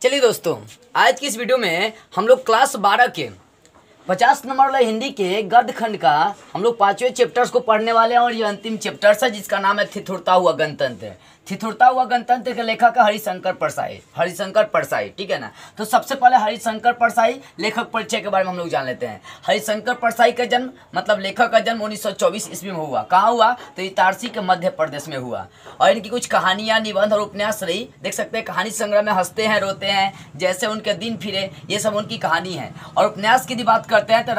चलिए दोस्तों, आज की इस वीडियो में हम लोग क्लास 12 के 50 नंबर वाला हिंदी के गद्य खंड का हम लोग 5वें चैप्टर्स को पढ़ने वाले हैं और ये अंतिम चैप्टर्स है जिसका नाम है ठिठुरता हुआ गणतंत्र। ठिठुरता हुआ गणतंत्र के लेखक है हरिशंकर परसाई। ठीक है ना। तो सबसे पहले हरिशंकर परसाई लेखक परिचय के बारे में हम लोग जान लेते हैं। हरिशंकर परसाई का जन्म मतलब लेखक का जन्म 1924 ईस्वी में हुआ। कहाँ हुआ? तो इटारसी के मध्य प्रदेश में हुआ। और इनकी कुछ कहानियाँ, निबंध और उपन्यास रही। देख सकते हैं कहानी संग्रह में हंसते हैं रोते हैं, जैसे उनके दिन फिरे, ये सब उनकी कहानी है। और उपन्यास की यदि बात करते हैं तो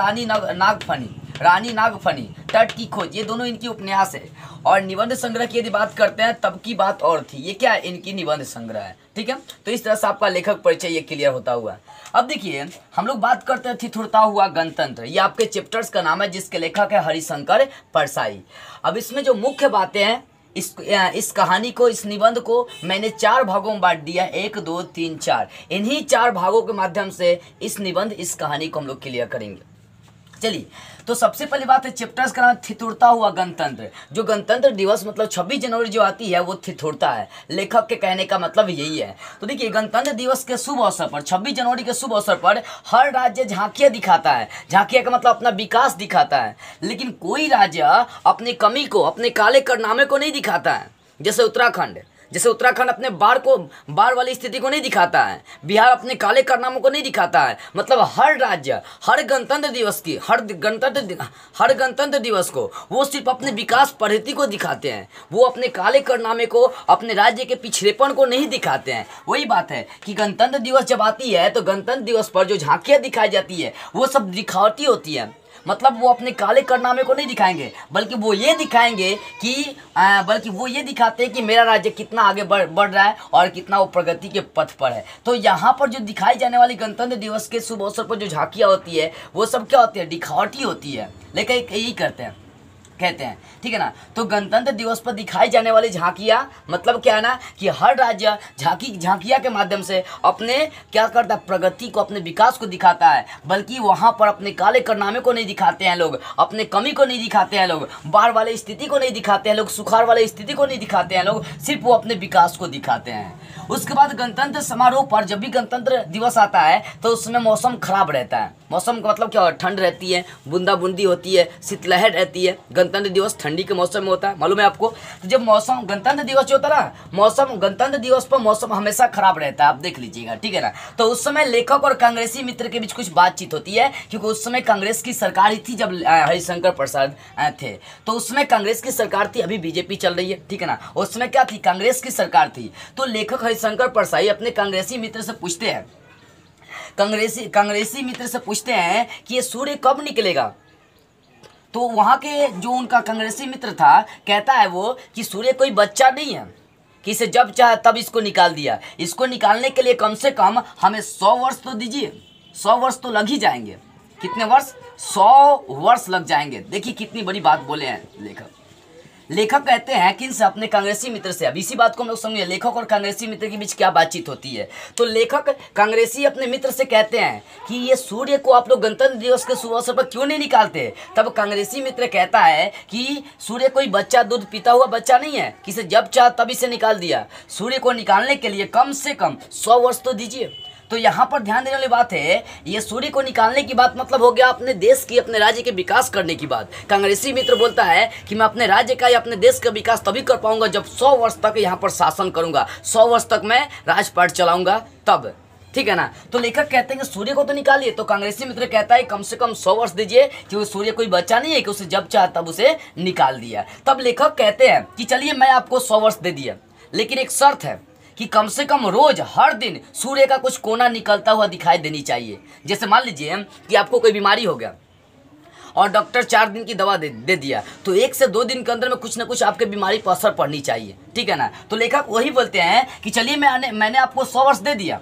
रानी नागफनी, तट की खोज, ये दोनों इनकी उपन्यास है। और निबंध संग्रह की यदि बात करते हैं तब की बात और थी, ये क्या है? इनकी निबंध संग्रह है। ठीक है। तो इस तरह से आपका लेखक परिचय ये क्लियर होता हुआ। अब देखिए हम लोग बात करते हैं ठिठुरता हुआ गणतंत्र। ये आपके चैप्टर्स का नाम है जिसके लेखक है हरिशंकर परसाई। अब इसमें जो मुख्य बातें हैं, इस कहानी को, इस निबंध को मैंने 4 भागों में बांट दिया, 1 2 3 4। इन्हीं 4 भागों के माध्यम से इस निबंध, इस कहानी को हम लोग क्लियर करेंगे। चलिए, तो सबसे पहली बात है चैप्टर्स का नाम ठिठुरता हुआ गणतंत्र। जो गणतंत्र दिवस मतलब 26 जनवरी जो आती है वो ठिठुरता है। लेखक के कहने का मतलब यही है। तो देखिए, गणतंत्र दिवस के शुभ अवसर पर, 26 जनवरी के शुभ अवसर पर हर राज्य झांकियां दिखाता है। झांकियां का मतलब अपना विकास दिखाता है, लेकिन कोई राज्य अपनी कमी को, अपने काले कारनामे को नहीं दिखाता है। जैसे उत्तराखंड अपने बाढ़ वाली स्थिति को नहीं दिखाता है। बिहार अपने काले कारनामों को नहीं दिखाता है। मतलब हर राज्य हर गणतंत्र दिवस को वो सिर्फ अपने विकास प्रगति को दिखाते हैं। वो अपने काले कारनामे को, अपने राज्य के पिछड़ेपन को नहीं दिखाते हैं। वही बात है कि गणतंत्र दिवस जब आती है तो गणतंत्र दिवस पर जो झांकियाँ दिखाई जाती है वो सब दिखावटी होती है। मतलब वो अपने काले कारनामे को नहीं दिखाएंगे, बल्कि वो ये दिखाते हैं कि मेरा राज्य कितना आगे बढ़ रहा है और कितना वो प्रगति के पथ पर है। तो यहाँ पर जो दिखाई जाने वाली गणतंत्र दिवस के शुभ अवसर पर जो झांकियाँ होती है वो सब क्या होती है? दिखावटी होती है, लेकिन यही कहते हैं। ठीक है ना। तो गणतंत्र दिवस पर दिखाई जाने वाली झांकियाँ मतलब क्या है ना, कि हर राज्य झांकियाँ के माध्यम से अपने क्या करता है? प्रगति को, अपने विकास को दिखाता है। बल्कि वहाँ पर अपने काले कारनामे को नहीं दिखाते हैं लोग, अपने कमी को नहीं दिखाते हैं लोग, बाढ़ वाली स्थिति को नहीं दिखाते हैं लोग, सुखाड़ वाली स्थिति को नहीं दिखाते हैं लोग, सिर्फ वो अपने विकास को दिखाते हैं। उसके बाद गणतंत्र समारोह पर जब भी गणतंत्र दिवस आता है तो उसमें मौसम खराब रहता है। मौसम का मतलब क्या होता है? ठंड रहती है, बूंदाबूंदी होती है, शीतलहर रहती है। गणतंत्र दिवस ठंडी के मौसम में होता है, मालूम है आपको। तो जब मौसम गणतंत्र दिवस जो होता है ना, गणतंत्र दिवस पर मौसम हमेशा खराब रहता है, आप देख लीजिएगा। ठीक है ना। तो उस समय लेखक और कांग्रेसी मित्र के बीच कुछ बातचीत होती है, क्योंकि उस समय कांग्रेस की सरकार ही थी जब हरिशंकर प्रसाद थे। तो उस समय कांग्रेस की सरकार थी, अभी बीजेपी चल रही है। ठीक है ना। उस समय क्या थी? कांग्रेस की सरकार थी। तो लेखक हरिशंकर परसाई अपने कांग्रेसी मित्र से पूछते हैं, कांग्रेसी मित्र से पूछते हैं कि ये सूर्य कब निकलेगा। तो वहाँ के जो उनका कांग्रेसी मित्र था कहता है वो कि सूर्य कोई बच्चा नहीं है कि इसे जब चाहे तब इसको निकाल दिया। इसको निकालने के लिए कम से कम हमें 100 वर्ष तो दीजिए। 100 वर्ष तो लग ही जाएंगे। कितने वर्ष? 100 वर्ष लग जाएंगे। देखिए कितनी बड़ी बात बोले हैं लेखक कहते हैं कि इनसे अपने कांग्रेसी मित्र से। अब इसी बात को हम लोग समझिए, लेखक और कांग्रेसी मित्र के बीच क्या बातचीत होती है। तो लेखक कांग्रेसी अपने मित्र से कहते हैं कि ये सूर्य को आप लोग गणतंत्र दिवस के शुभ अवसर पर क्यों नहीं निकालते। तब कांग्रेसी मित्र कहता है कि सूर्य कोई बच्चा, दूध पीता हुआ बच्चा नहीं है कि इसे जब चाह तब इसे निकाल दिया। सूर्य को निकालने के लिए कम से कम 100 वर्ष तो दीजिए। तो यहाँ पर ध्यान देने वाली बात है, ये सूर्य को निकालने की बात मतलब हो गया अपने देश की, अपने राज्य के विकास करने की बात। कांग्रेसी मित्र बोलता है कि मैं अपने राज्य का या अपने देश का विकास तभी कर पाऊंगा जब 100 वर्ष तक यहाँ पर शासन करूंगा, 100 वर्ष तक मैं राजपाट चलाऊंगा तब। ठीक है ना। तो लेखक कहते हैं कि सूर्य को तो निकालिए। तो कांग्रेसी मित्र कहता है कम से कम 100 वर्ष दीजिए, क्योंकि सूर्य कोई बच्चा नहीं है कि उसे जब चाह तब उसे निकाल दिया। तब लेखक कहते हैं कि चलिए मैं आपको 100 वर्ष दे दिया, लेकिन एक शर्त है कि कम से कम रोज हर दिन सूर्य का कुछ कोना निकलता हुआ दिखाई देनी चाहिए। जैसे मान लीजिए कि आपको कोई बीमारी हो गया और डॉक्टर 4 दिन की दवा दे दिया, तो 1 से 2 दिन के अंदर में कुछ ना कुछ आपके बीमारी पर असर पड़नी चाहिए। ठीक है ना। तो लेखक वही बोलते हैं कि चलिए मैंने आपको 100 वर्ष दे दिया,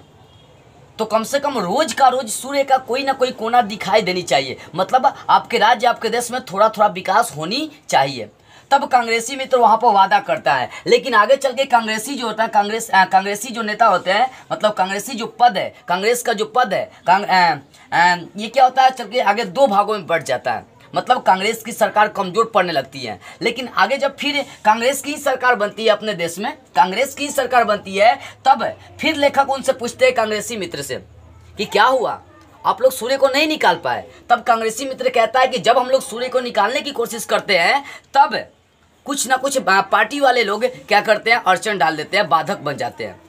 तो कम से कम रोज का रोज सूर्य का कोई ना कोई कोना दिखाई देनी चाहिए। मतलब आपके राज्य, आपके देश में थोड़ा थोड़ा विकास होनी चाहिए। तब कांग्रेसी मित्र वहां पर वादा करता है, लेकिन आगे चल के कांग्रेसी जो होता है, कांग्रेसी जो नेता होते हैं, मतलब कांग्रेसी जो पद है, कांग्रेस का जो पद है, ये क्या होता है, चल के आगे 2 भागों में बढ़ जाता है। मतलब कांग्रेस की सरकार कमजोर पड़ने लगती है। लेकिन आगे जब फिर कांग्रेस की सरकार बनती है अपने देश में, कांग्रेस की सरकार बनती है, तब फिर लेखक उनसे पूछते हैं कांग्रेसी मित्र से कि क्या हुआ, आप लोग सूर्य को नहीं निकाल पाए। तब कांग्रेसी मित्र कहता है कि जब हम लोग सूर्य को निकालने की कोशिश करते हैं तब कुछ ना कुछ पार्टी वाले लोग क्या करते हैं, अड़चन डाल देते हैं, बाधक बन जाते हैं।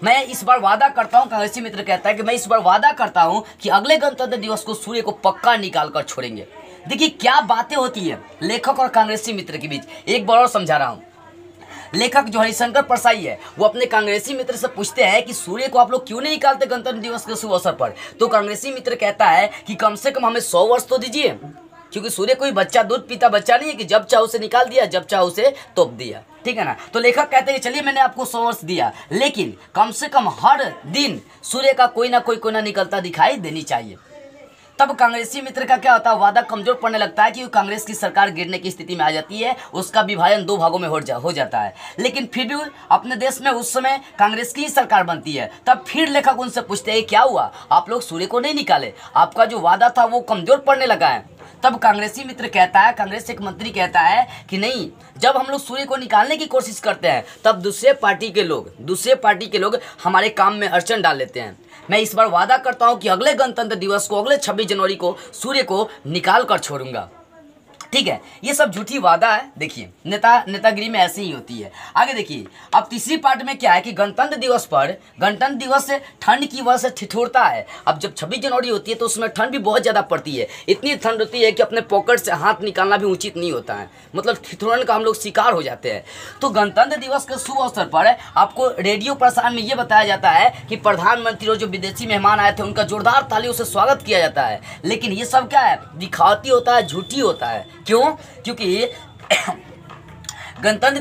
मैं इस बार वादा करता हूं, कांग्रेसी मित्र कहता है कि मैं इस बार वादा करता हूं कि अगले गणतंत्र दिवस को सूर्य को पक्का निकाल कर छोड़ेंगे। देखिए क्या बातें होती है लेखक और कांग्रेसी मित्र के बीच। एक बार और समझा रहा हूं, लेखक जो हरिशंकर परसाई है वो अपने कांग्रेसी मित्र से पूछते हैं कि सूर्य को आप लोग क्यों नहीं निकालते गणतंत्र दिवस के शुभ अवसर पर। तो कांग्रेसी मित्र कहता है कि कम से कम हमें 100 वर्ष तो दीजिए, क्योंकि सूर्य कोई बच्चा, दूध पीता बच्चा नहीं है कि जब चाहो उसे निकाल दिया, जब चाहो उसे तोप दिया, ठीक है ना। तो लेखक कहते हैं कि चलिए मैंने आपको 100 वर्ष दिया, लेकिन कम से कम हर दिन सूर्य का कोई ना निकलता दिखाई देनी चाहिए। तब कांग्रेसी मित्र का क्या होता है, वादा कमजोर पड़ने लगता है कि कांग्रेस की सरकार गिरने की स्थिति में आ जाती है, उसका विभाजन 2 भागों में हो जाता है। लेकिन फिर भी अपने देश में उस समय कांग्रेस की ही सरकार बनती है। तब फिर लेखक उनसे पूछते हैं क्या हुआ, आप लोग सूर्य को नहीं निकाले, आपका जो वादा था वो कमजोर पड़ने लगा है। तब कांग्रेसी मित्र कहता है, कांग्रेस एक मंत्री कहता है कि नहीं, जब हम लोग सूर्य को निकालने की कोशिश करते हैं तब दूसरे पार्टी के लोग हमारे काम में अड़चन डाल लेते हैं। मैं इस बार वादा करता हूं कि अगले गणतंत्र दिवस को, अगले 26 जनवरी को सूर्य को निकाल कर छोड़ूंगा। ठीक है, ये सब झूठी वादा है। देखिए नेतागिरी में ऐसे ही होती है। आगे देखिए, अब तीसरी पार्ट में क्या है कि गणतंत्र दिवस से ठंड की वजह से ठिठुरता है। अब जब 26 जनवरी होती है तो उसमें ठंड भी बहुत ज़्यादा पड़ती है, इतनी ठंड होती है कि अपने पॉकेट से हाथ निकालना भी उचित नहीं होता है, मतलब ठिठुरन का हम लोग शिकार हो जाते हैं। तो गणतंत्र दिवस के शुभ अवसर पर आपको रेडियो प्रसारण में ये बताया जाता है कि प्रधानमंत्री और जो विदेशी मेहमान आए थे उनका जोरदार तालियों से स्वागत किया जाता है। लेकिन ये सब क्या है, दिखावटी होता है, झूठी होता है। क्यों? क्योंकि गणतंत्र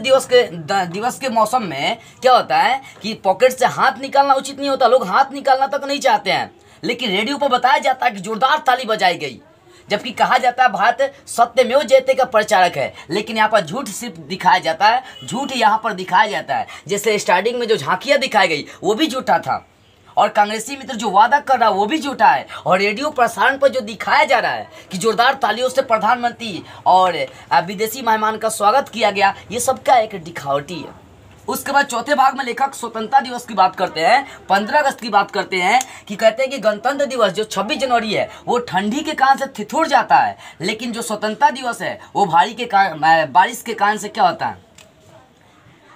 दिवस के मौसम में क्या होता है कि पॉकेट से हाथ निकालना उचित नहीं होता, लोग हाथ निकालना तक नहीं चाहते हैं। लेकिन रेडियो पर बताया जाता है कि जोरदार ताली बजाई गई, जबकि कहा जाता है भारत सत्यमेव जयते का प्रचारक है। लेकिन यहाँ पर झूठ सिर्फ दिखाया जाता है, झूठ यहाँ पर दिखाया जाता है। जैसे स्टार्टिंग में जो झांकियाँ दिखाई गई वो भी झूठा था, और कांग्रेसी मित्र जो वादा कर रहा है वो भी झूठा है, और रेडियो प्रसारण पर जो दिखाया जा रहा है कि जोरदार तालियों से प्रधानमंत्री और विदेशी मेहमान का स्वागत किया गया, ये सब क्या एक दिखावटी है। उसके बाद चौथे भाग में लेखक स्वतंत्रता दिवस की बात करते हैं, 15 अगस्त की बात करते हैं, कि कहते हैं कि गणतंत्र दिवस जो 26 जनवरी है वो ठंडी के कारण से ठिठुर जाता है, लेकिन जो स्वतंत्रता दिवस है वो बारिश के कारण से क्या होता है,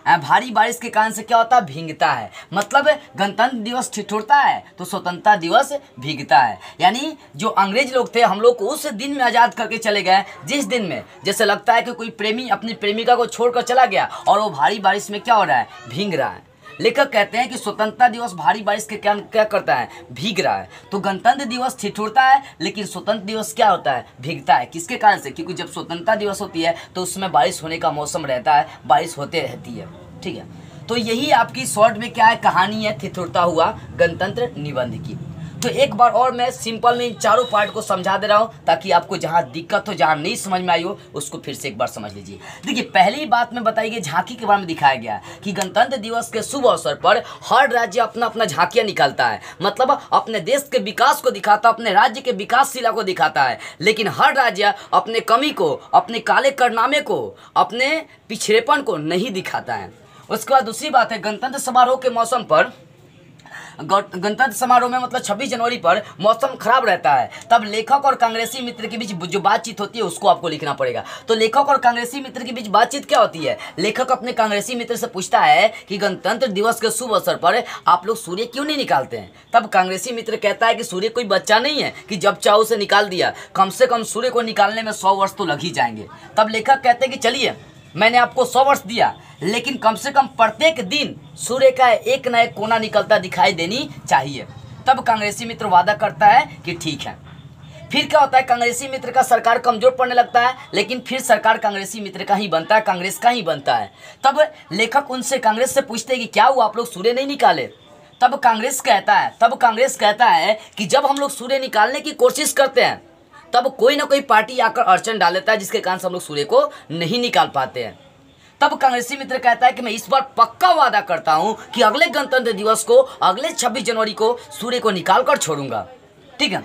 भारी बारिश के कारण से क्या होता है, भीगता है। मतलब गणतंत्र दिवस ठिठुरता है तो स्वतंत्रता दिवस भीगता है। यानी जो अंग्रेज लोग थे हम लोग को उस दिन में आज़ाद करके चले गए, जिस दिन में जैसे लगता है कि कोई प्रेमी अपनी प्रेमिका को छोड़कर चला गया और वो भारी बारिश में क्या हो रहा है, भीग रहा है। लेखक कहते हैं कि स्वतंत्रता दिवस भारी बारिश के क्या करता है, भीग रहा है। तो गणतंत्र दिवस ठिठुरता है, लेकिन स्वतंत्र दिवस क्या होता है, भीगता है। किसके कारण से? क्योंकि जब स्वतंत्रता दिवस होती है तो उसमें बारिश होने का मौसम रहता है, बारिश होते रहती है। ठीक है, तो यही आपकी शॉर्ट में क्या है, कहानी है ठिठुरता हुआ गणतंत्र निबंध की। तो एक बार और मैं सिंपल में इन चारों पार्ट को समझा दे रहा हूँ, ताकि आपको जहाँ दिक्कत हो, जहाँ नहीं समझ में आई हो, उसको फिर से एक बार समझ लीजिए। देखिए, पहली बात में बताई गई झांकी के बारे में दिखाया गया कि गणतंत्र दिवस के शुभ अवसर पर हर राज्य अपना अपना झांकियाँ निकालता है, मतलब अपने देश के विकास को दिखाता है, अपने राज्य के विकासशीला को दिखाता है। लेकिन हर राज्य अपने कमी को, अपने काले कारनामे को, अपने पिछड़ेपन को नहीं दिखाता है। उसके बाद दूसरी बात है, गणतंत्र समारोह के मौसम पर, गणतंत्र समारोह में मतलब 26 जनवरी पर मौसम खराब रहता है, तब लेखक और कांग्रेसी मित्र के बीच जो बातचीत होती है उसको आपको लिखना पड़ेगा। तो लेखक और कांग्रेसी मित्र के बीच बातचीत क्या होती है, लेखक अपने कांग्रेसी मित्र से पूछता है कि गणतंत्र दिवस के शुभ अवसर पर आप लोग सूर्य क्यों नहीं निकालते हैं। तब कांग्रेसी मित्र कहता है कि सूर्य कोई बच्चा नहीं है कि जब चाहो उसे निकाल दिया, कम से कम सूर्य को निकालने में 100 वर्ष तो लग ही जाएंगे। तब लेखक कहते हैं कि चलिए मैंने आपको 100 वर्ष दिया, लेकिन कम से कम प्रत्येक दिन सूर्य का एक न एक कोना निकलता दिखाई देनी चाहिए। तब कांग्रेसी मित्र वादा करता है कि ठीक है। फिर क्या होता है, कांग्रेसी मित्र का सरकार कमजोर पड़ने लगता है, लेकिन फिर सरकार कांग्रेसी मित्र का ही बनता है, कांग्रेस का ही बनता है। तब लेखक उनसे, कांग्रेस से पूछते हैं कि क्या हुआ, आप लोग सूर्य नहीं निकाले। तब कांग्रेस कहता है कि जब हम लोग सूर्य निकालने की कोशिश करते हैं तब कोई ना कोई पार्टी आकर अड़चन डाल देता है, जिसके कारण से हम लोग सूर्य को नहीं निकाल पाते हैं। तब कांग्रेसी मित्र कहता है कि मैं इस बार पक्का वादा करता हूं कि अगले गणतंत्र दिवस को, अगले 26 जनवरी को सूर्य को निकाल कर छोड़ूंगा। ठीक है,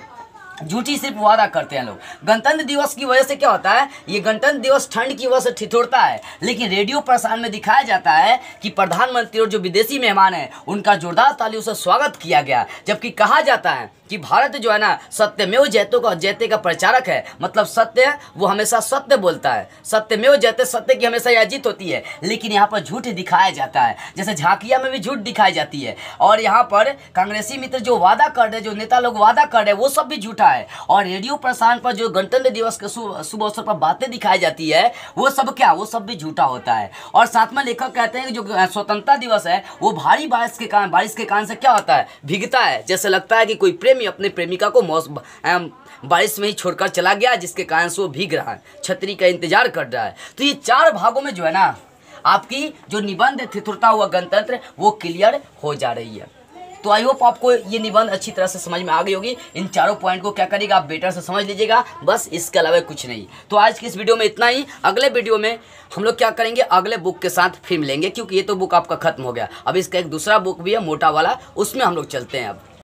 झूठी सिर्फ वादा करते हैं लोग। गणतंत्र दिवस की वजह से क्या होता है, ये गणतंत्र दिवस ठंड की वजह से ठिठुरता है, लेकिन रेडियो प्रसारण में दिखाया जाता है कि प्रधानमंत्री और जो विदेशी मेहमान हैं उनका जोरदार तालियों से स्वागत किया गया। जबकि कहा जाता है कि भारत जो है ना सत्यमेव जयते का प्रचारक है, मतलब सत्य वो हमेशा सत्य बोलता है, सत्यमेव जयते, सत्य की हमेशा यह जीत होती है। लेकिन यहाँ पर झूठ दिखाया जाता है, जैसे झांकिया में भी झूठ दिखाई जाती है। और यहाँ पर कांग्रेसी मित्र जो वादा कर रहे, जो नेता लोग वादा कर रहे हैं, वो सब भी झूठा है। और रेडियो प्रसारण पर जो गणतंत्र दिवस के शुभ अवसर पर बातें दिखाई जाती है, वो सब क्या, वो सब भी झूठा होता है। और साथ में लेखक कहते हैं कि जो स्वतंत्रता दिवस है वो भारी बारिश के कारण से क्या होता है, भीगता है। जैसे लगता है कि कोई प्रेमी अपने प्रेमिका को बारिश में ही छोड़कर चला गया, जिसके कारण से वो भीग रहा है, छतरी का इंतजार कर रहा है। तो ये 4 भागों में जो है ना आपकी जो निबंध ठिठुरता हुआ गणतंत्र वो क्लियर हो जा रही है। तो आई होप आपको ये निबंध अच्छी तरह से समझ में आ गई होगी। इन चारों पॉइंट को क्या करिएगा, आप बेटर से समझ लीजिएगा, बस इसके अलावा कुछ नहीं। तो आज की इस वीडियो में इतना ही। अगले वीडियो में हम लोग क्या करेंगे, अगले बुक के साथ फिर मिलेंगे, क्योंकि ये तो बुक आपका खत्म हो गया। अब इसका एक दूसरा बुक भी है मोटा वाला, उसमें हम लोग चलते हैं अब।